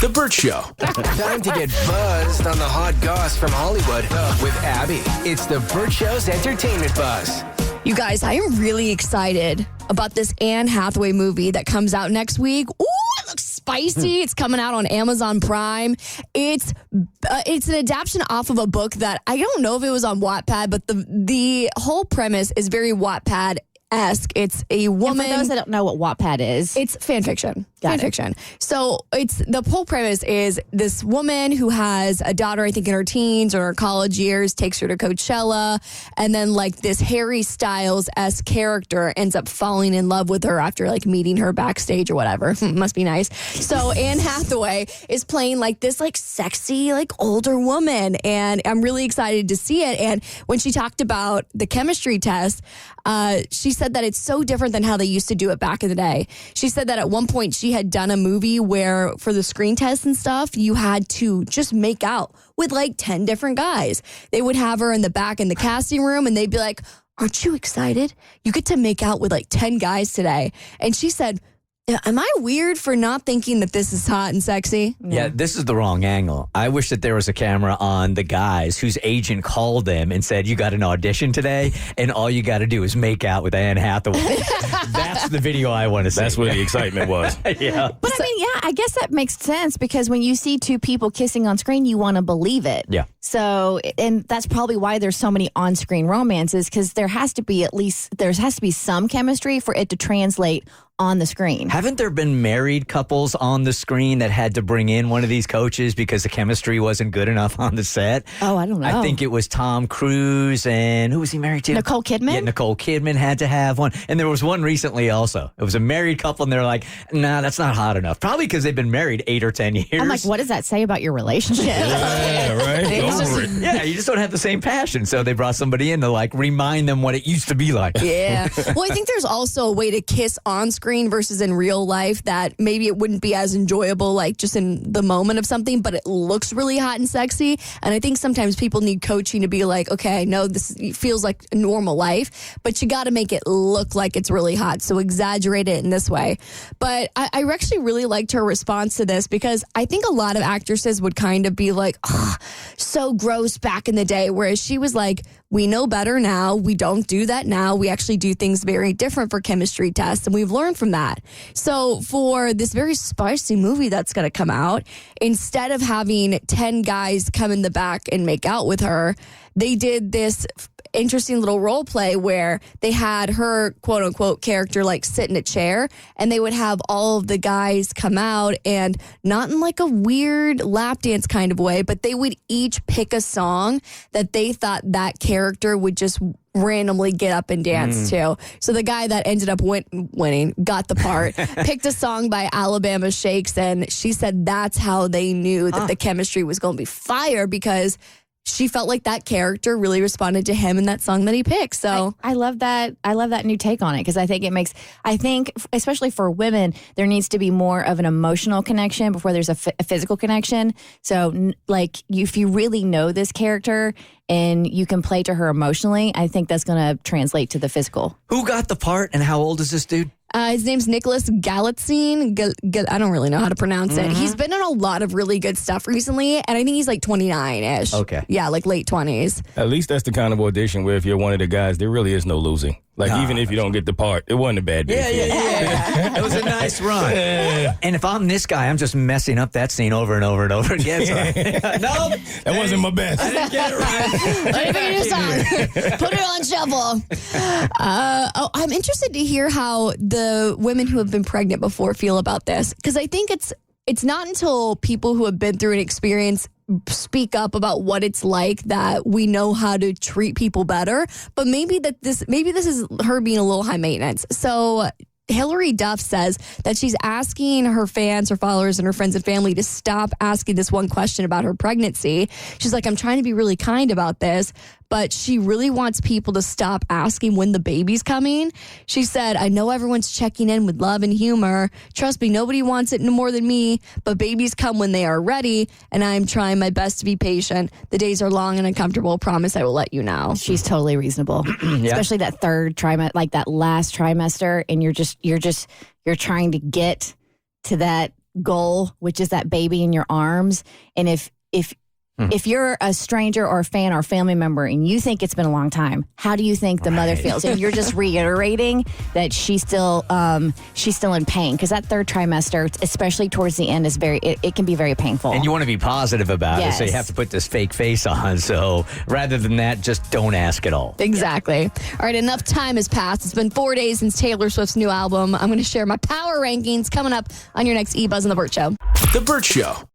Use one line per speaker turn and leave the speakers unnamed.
The Bert Show.
Time to get buzzed on the hot goss from Hollywood with Abby. It's the Bert Show's entertainment buzz.
You guys, I am really excited about this Anne Hathaway movie that comes out next week. Ooh, it looks spicy. It's coming out on Amazon Prime. It's an adaptation off of a book that I don't know if it was on Wattpad, but the whole premise is very Wattpad-esque. It's a woman.
And for those that don't know what Wattpad is,
it's fan fiction.
Got it.
Fiction. So the whole premise is this woman who has a daughter, I think in her teens or her college years, takes her to Coachella, and then like this Harry Styles-esque character ends up falling in love with her after like meeting her backstage or whatever. Must be nice. So Anne Hathaway is playing like this like sexy like older woman, and I'm really excited to see it. And when she talked about the chemistry test, she said that it's so different than how they used to do it back in the day. She said that at one point she had done a movie where for the screen test and stuff, you had to just make out with like 10 different guys. They would have her in the back in the casting room and they'd be like, aren't you excited? You get to make out with like 10 guys today. And she said, am I weird for not thinking that this is hot and sexy?
Yeah, this is the wrong angle. I wish that there was a camera on the guys whose agent called them and said, you got an audition today, and all you got to do is make out with Anne Hathaway. That's the video I want to see.
That's where the excitement was.
Yeah.
but I mean, yeah, I guess that makes sense because when you see two people kissing on screen, you want to believe it.
Yeah.
So, and that's probably why there's so many on-screen romances because there has to be some chemistry for it to translate on the screen.
Haven't there been married couples on the screen that had to bring in one of these coaches because the chemistry wasn't good enough on the set?
Oh, I don't know.
I think it was Tom Cruise and who was he married to?
Nicole Kidman?
Yeah, Nicole Kidman had to have one. And there was one recently also. It was a married couple and they're like, nah, that's not hot enough. Probably because they've been married 8 or 10 years.
I'm like, what does that say about your relationship?
Yeah, right? Over it.
Yeah, you just don't have the same passion. So they brought somebody in to like remind them what it used to be like.
Yeah. Well, I think there's also a way to kiss on screen versus in real life that maybe it wouldn't be as enjoyable, like just in the moment of something, but it looks really hot and sexy. And I think sometimes people need coaching to be like, okay, I know this feels like a normal life, but you got to make it look like it's really hot. So exaggerate it in this way. But I actually really liked her response to this because I think a lot of actresses would kind of be like, oh, so gross back in the day. Whereas she was like, we know better now. We don't do that now. We actually do things very different for chemistry tests. And we've learned from that. So for this very spicy movie that's going to come out, instead of having 10 guys come in the back and make out with her, they did this interesting little role play where they had her quote unquote character like sit in a chair and they would have all of the guys come out and not in like a weird lap dance kind of way, but they would each pick a song that they thought that character would just randomly get up and dance to. So the guy that ended up winning, got the part, picked a song by Alabama Shakes, and she said that's how they knew that the chemistry was going to be fire because she felt like that character really responded to him in that song that he picked. So
I love that. I love that new take on it because I think especially for women, there needs to be more of an emotional connection before there's a physical connection. So if you really know this character and you can play to her emotionally, I think that's going to translate to the physical.
Who got the part and how old is this dude?
His name's Nicholas Galitzine. I don't really know how to pronounce it. He's been in a lot of really good stuff recently, and I think he's like 29-ish.
Okay.
Yeah, like late 20s.
At least that's the kind of audition where if you're one of the guys, there really is no losing. Like, even if you don't get the part, it wasn't a bad day.
Yeah. It was a nice run. And if I'm this guy, I'm just messing up that scene over and over and over again. So no,
that wasn't my best.
I didn't get it right.
Let me figure this out. Put it on shuffle. I'm interested to hear how the women who have been pregnant before feel about this. Because I think it's not until people who have been through an experience speak up about what it's like that we know how to treat people better. But maybe this is her being a little high maintenance. So Hillary Duff says that she's asking her fans, her followers, and her friends and family to stop asking this one question about her pregnancy. She's like, I'm trying to be really kind about this, but she really wants people to stop asking when the baby's coming. She said, I know everyone's checking in with love and humor. Trust me, nobody wants it no more than me, but babies come when they are ready, and I'm trying my best to be patient. The days are long and uncomfortable. Promise I will let you know.
She's totally reasonable, especially that third trimester, like that last trimester, and you're trying to get to that goal, which is that baby in your arms. And if you're a stranger or a fan or a family member and you think it's been a long time, how do you think the mother feels? And you're just reiterating that she's still in pain, because that third trimester, especially towards the end, is it can be very painful.
And you want to be positive about
Yes.
it, so you have to put this fake face on. So rather than that, just don't ask at all.
Exactly. All right, enough time has passed. It's been 4 days since Taylor Swift's new album. I'm going to share my power rankings coming up on your next eBuzz on The Bert Show.
The Bert Show.